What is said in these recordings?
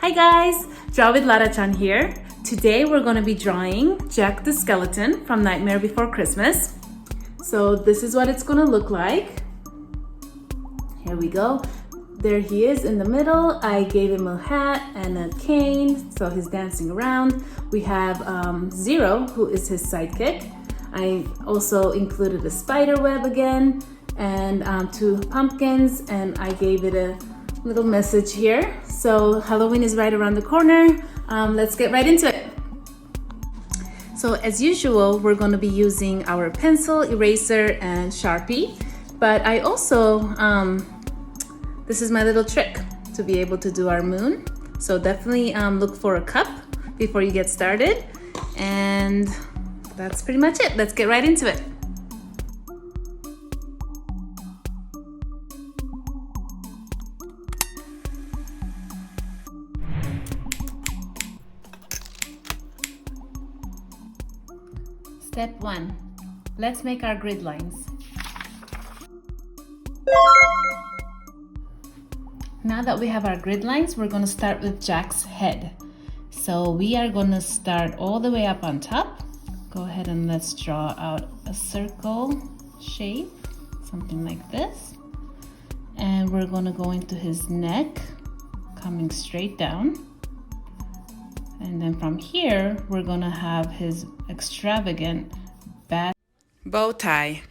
Hi guys, Draw with Lara-chan here. Today we're going to be drawing Jack the Skeleton from Nightmare Before Christmas. So this is what it's going to look like. Here we go. There he is in the middle. I gave him a hat and a cane, so he's dancing around. We have Zero, who is his sidekick. I also included a spider web again and 2 pumpkins, and I gave it a little message here. So Halloween is right around the corner. Let's get right into it. So as usual, we're going to be using our pencil, eraser, and Sharpie. But I also, this is my little trick to be able to do our moon. So definitely look for a cup before you get started. And that's pretty much it. Let's get right into it. Step 1. Let's make our grid lines. Now that we have our grid lines, we're going to start with Jack's head. So we are going to start all the way up on top. Go ahead and let's draw out a circle shape, something like this. And we're going to go into his neck, coming straight down. And then from here, we're going to have his extravagant bat bow tie.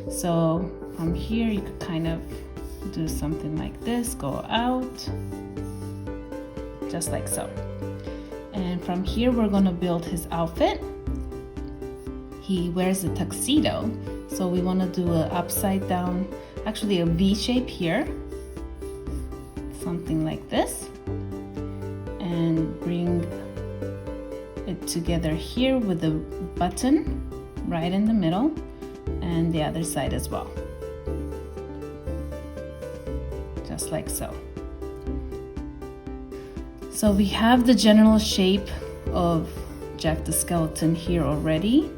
So from here, you could kind of do something like this, go out, just like so. And from here, we're going to build his outfit. He wears a tuxedo, so we want to do an upside down, actually a V shape here, something like this. And bring it together here with the button right in the middle and the other side as well, just like so. So we have the general shape of Jack the Skeleton here already.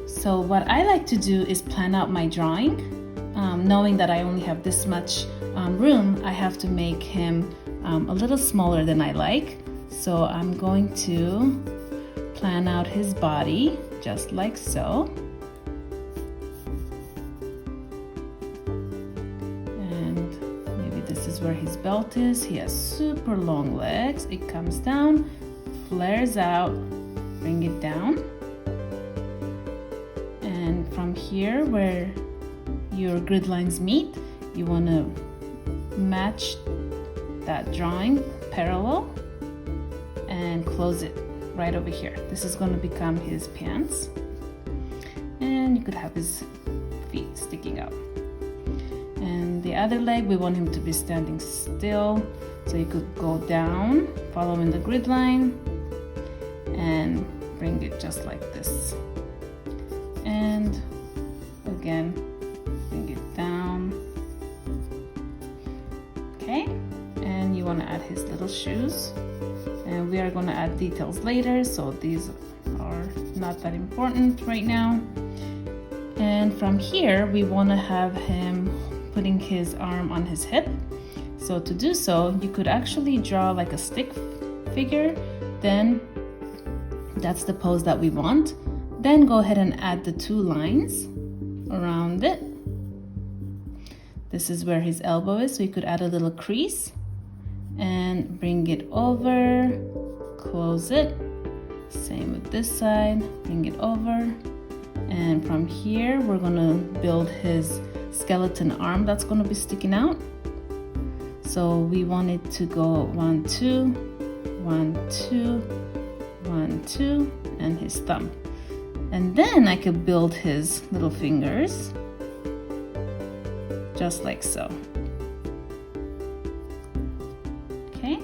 So what I like to do is plan out my drawing. Knowing that I only have this much room, I have to make him a little smaller than I like. So I'm going to plan out his body just like so. And maybe this is where his belt is. He has super long legs. It comes down, flares out, bring it down. And from here where your grid lines meet, you want to match that drawing parallel and close it right over here. This is going to become his pants, and you could have his feet sticking out. And the other leg, we want him to be standing still, so you could go down following the grid line and bring it just like this, and again bring it down. Okay, and you want to add his little shoes. And we are going to add details later, so these are not that important right now. And from here, we want to have him putting his arm on his hip. So to do so, you could actually draw like a stick figure. Then that's the pose that we want. Then go ahead and add the 2 lines around it. This is where his elbow is, so you could add a little crease and bring it over, close it. Same with this side, bring it over. And from here, we're gonna build his skeleton arm that's gonna be sticking out. So we want it to go 1, 2, 1, 2, 1, 2, and his thumb. And then I could build his little fingers, just like so. Okay,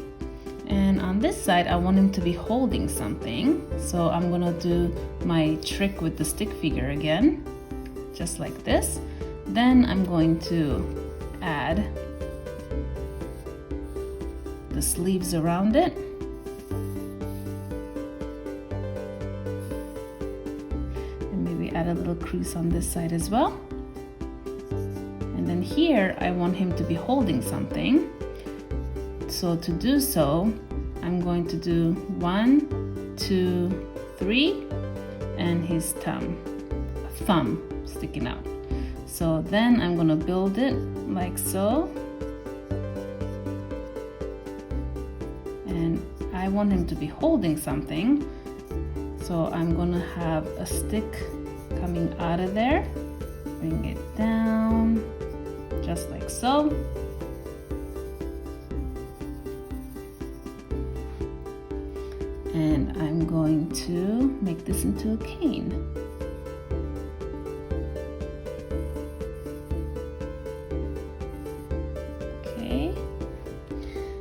and on this side, I want him to be holding something. So I'm gonna do my trick with the stick figure again, just like this. Then I'm going to add the sleeves around it. And maybe add a little crease on this side as well. And then here, I want him to be holding something. So to do so, I'm going to do 1, 2, 3, and his thumb sticking out. So then I'm gonna build it like so. And I want him to be holding something. So I'm gonna have a stick coming out of there. Bring it down, just like so. And I'm going to make this into a cane. Okay,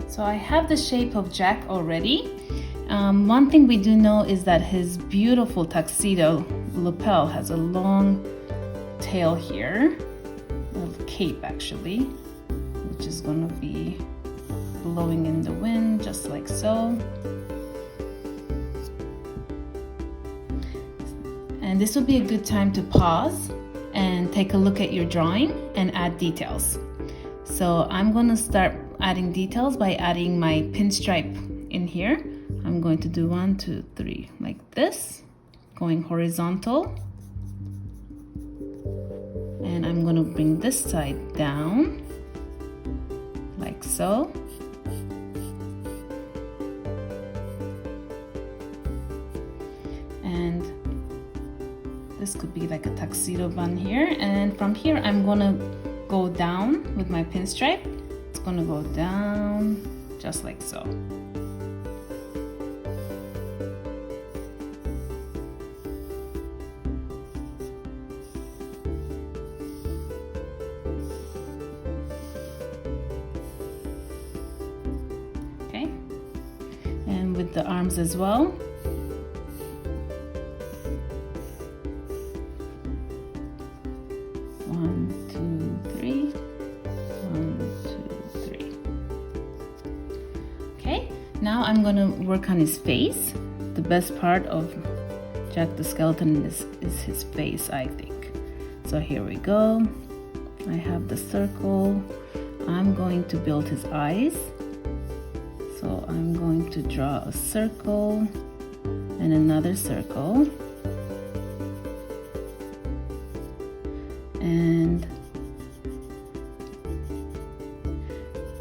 so I have the shape of Jack already. One thing we do know is that his beautiful tuxedo lapel has a long tail here, a cape actually, which is going to be blowing in the wind just like so. And this would be a good time to pause and take a look at your drawing and add details. So I'm going to start adding details by adding my pinstripe in here. I'm going to do 1, 2, 3 like this, going horizontal. And I'm going to bring this side down like so. And this could be like a tuxedo bun here. And from here, I'm going to go down with my pinstripe. It's going to go down just like so. And with the arms as well. 1, 2, 3. 1, 2, 3. Okay, now I'm gonna work on his face. The best part of Jack the Skeleton is his face, I think. So here we go. I have the circle. I'm going to build his eyes. So I'm going to draw a circle and another circle. And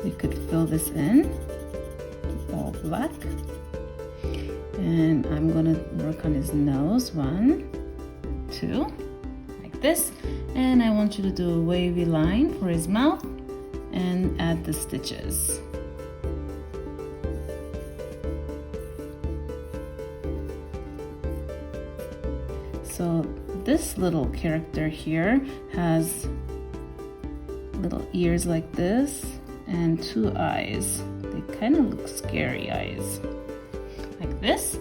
we could fill this in, all black. And I'm gonna work on his nose, 1, 2, like this. And I want you to do a wavy line for his mouth and add the stitches. So this little character here has little ears like this and 2 eyes. They kind of look scary eyes, like this.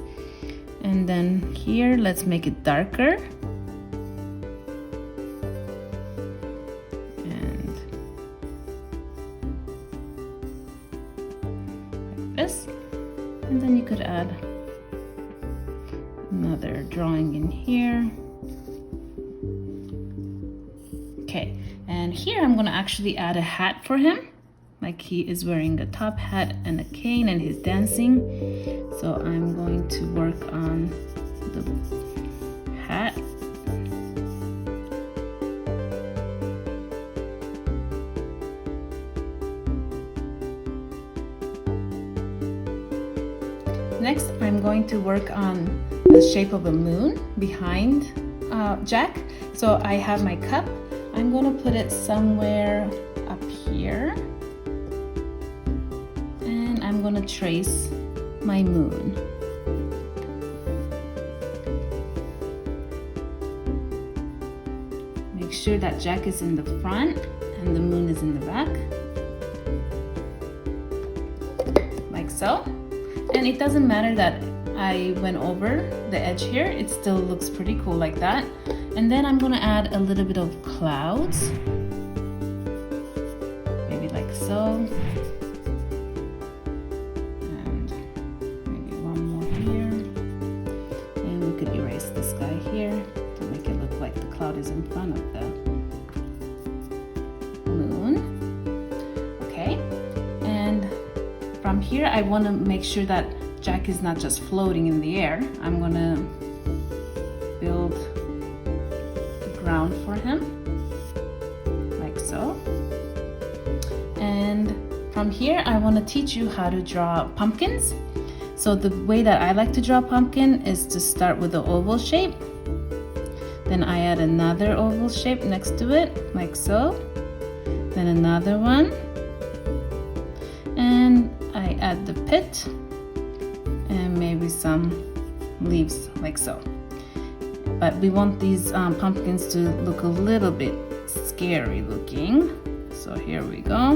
And then here, let's make it darker. And like this. And then you could add another drawing in here. Okay, and here I'm gonna actually add a hat for him. Like he is wearing a top hat and a cane and he's dancing. So I'm going to work on the hat. Next, I'm going to work on the shape of a moon behind Jack. So I have my cup. I'm going to put it somewhere up here. And I'm going to trace my moon. Make sure that Jack is in the front and the moon is in the back. Like so. And it doesn't matter that I went over the edge here, it still looks pretty cool like that. And then I'm gonna add a little bit of clouds, maybe like so. And maybe one more here. And we could erase this guy here to make it look like the cloud is in front of the moon. Okay, and from here, I want to make sure that Jack is not just floating in the air. I'm going to build the ground for him, like so. And from here, I want to teach you how to draw pumpkins. So the way that I like to draw a pumpkin is to start with the oval shape. Then I add another oval shape next to it, like so. Then another one. And I add the pit and maybe some leaves, like so. But we want these pumpkins to look a little bit scary looking. So here we go.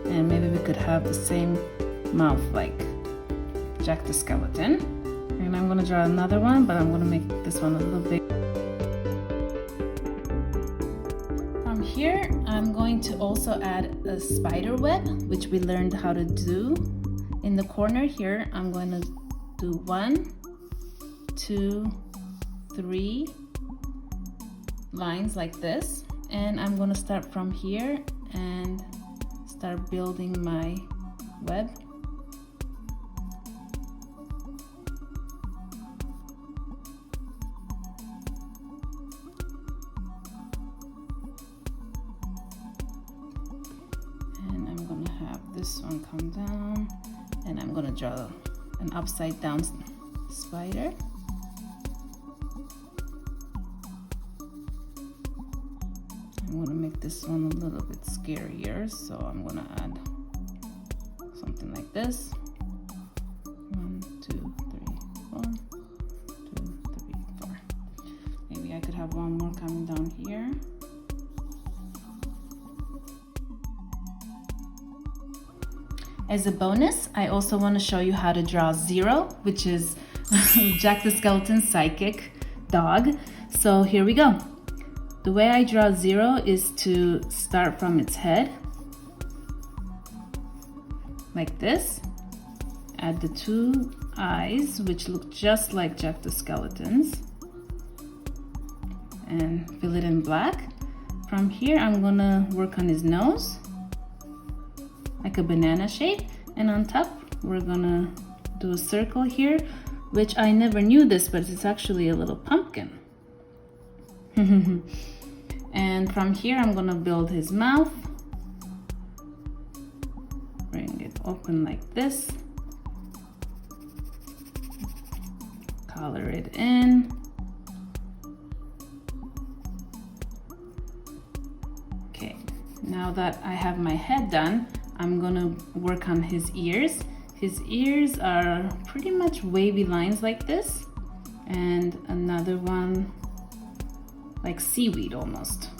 And maybe we could have the same mouth like Jack the Skeleton. And I'm gonna draw another one, but I'm gonna make this one a little big. From here, I'm going to also add a spider web, which we learned how to do. In the corner here, I'm going to do 1, 2, 3 lines like this. And I'm going to start from here and start building my web. And I'm going to have this one come down, and I'm going to draw an upside down spider. I'm going to make this one a little bit scarier, so I'm going to add something like this. 1, 2, 3, 4. 2, 3, 4. Maybe I could have one more coming down here. As a bonus, I also want to show you how to draw Zero, which is Jack the Skeleton's psychic dog. So here we go. The way I draw Zero is to start from its head, like this. Add the 2 eyes, which look just like Jack the Skeleton's, and fill it in black. From here, I'm gonna work on his nose, like a banana shape, and on top, we're gonna do a circle here, which I never knew this, but it's actually a little pumpkin. And from here, I'm gonna build his mouth. Bring it open like this. Color it in. Okay, now that I have my head done, I'm gonna work on his ears. His ears are pretty much wavy lines like this, and another one like seaweed almost.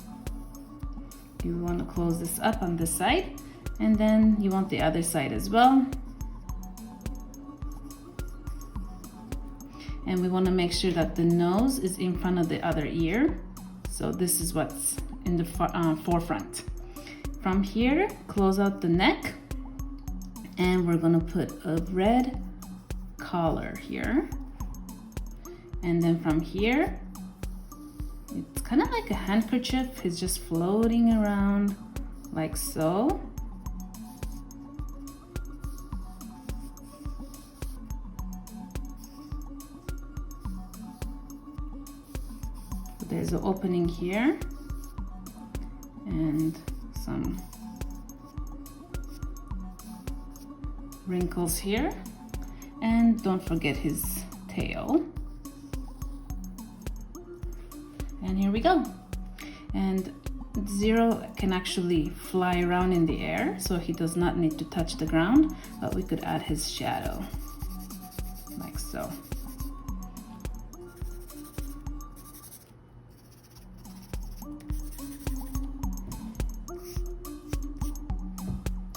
You want to close this up on this side, and then you want the other side as well. And we want to make sure that the nose is in front of the other ear. So this is what's in the forefront. From here, close out the neck, and we're gonna put a red collar here. And then from here, it's kind of like a handkerchief. It's just floating around like so. There's an opening here and some wrinkles here, and don't forget his tail. And here we go. And Zero can actually fly around in the air, so he does not need to touch the ground, but we could add his shadow like so.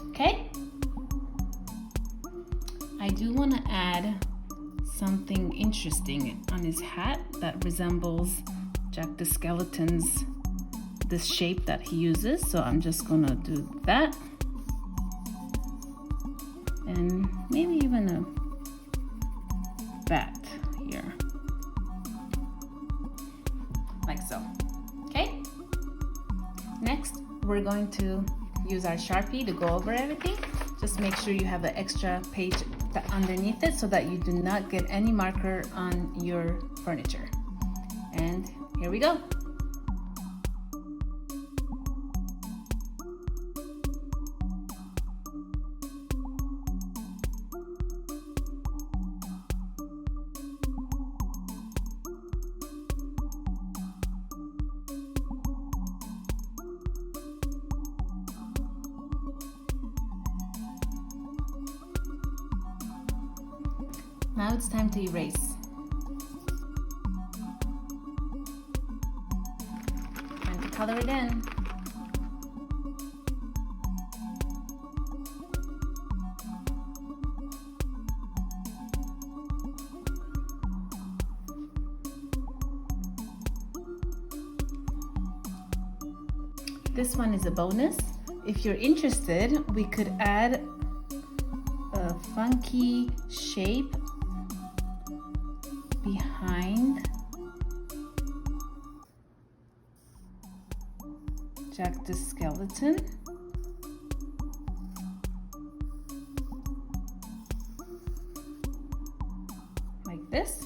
Okay, I do want to add something interesting on his hat that resembles Jack the Skeleton's, this shape that he uses. So I'm just gonna do that, and maybe even a bat here, like so. Okay, next we're going to use our Sharpie to go over everything, just make sure you have an extra page underneath it so that you do not get any marker on your furniture. And here we go. Now it's time to erase. Time to color it in. This one is a bonus. If you're interested, we could add a funky shape behind Jack the Skeleton. Like this.